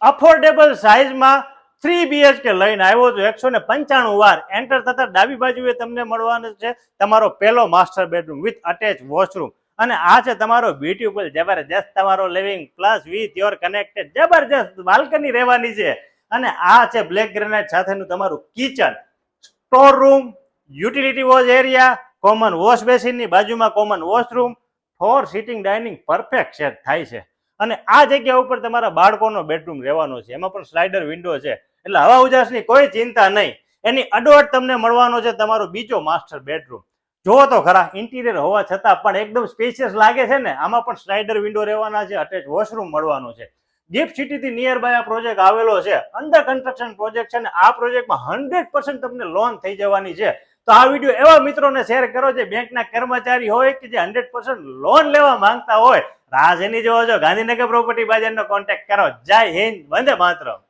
Affordable સાઇઝમાં 3 BHK લઈને આવ્યો છું. 195 વાર એન્ટર થતા ડાબી બાજુએ તમને મળવાનો છે તમારો પહેલો master bedroom with attach washroom. અને આ છે તમારો બ્યુટીફુલ જબરજસ્ત તમારો living plus with your connected જબરજસ્ત બાલ્કની રહેવાની છે. અને આ છે બ્લેક ગ્રેનાઇટ સાથેનું તમારું kitchen, store room, utility wash area, common wash બેસિનની બાજુમાં common washroom, 4 sitting dining perfect set થાય છે. અને આ જગ્યા ઉપર તમારા બાળકોનો બેડરૂમ રહેવાનો છે, એમાં પણ સ્લાઇડર વિન્ડો છે, એટલે હવા ઉજાસની કોઈ ચિંતા નહીં. એની અડોઅડ તમને મળવાનો છે તમારો બીજો માસ્ટર બેડરૂમ. જોવો તો ખરા, ઇન્ટિરિયર હોવા છતાં પણ એકદમ સ્પેશિયસ લાગે છે ને. આમાં પણ સ્લાઇડર વિન્ડો રહેવાના છે, અટેચ વોશરૂમ મળવાનો છે. ગિફ્ટ સિટીથી નિયર બાય આ પ્રોજેક્ટ આવેલો છે, અંડર કન્સ્ટ્રક્શન પ્રોજેક્ટ છે, અને આ પ્રોજેક્ટમાં 100% તમને લોન થઈ જવાની છે. તો આ વિડીયો એવા મિત્રોને શેર કરો જે બેંકના કર્મચારી હોય કે જે 100% લોન લેવા માંગતા હોય. રાહ જેની જોવો છો, ગાંધીનગર પ્રોપર્ટી બાજારનો કોન્ટેક્ટ કરો. જય હિન્દ, વંદે માતરમ.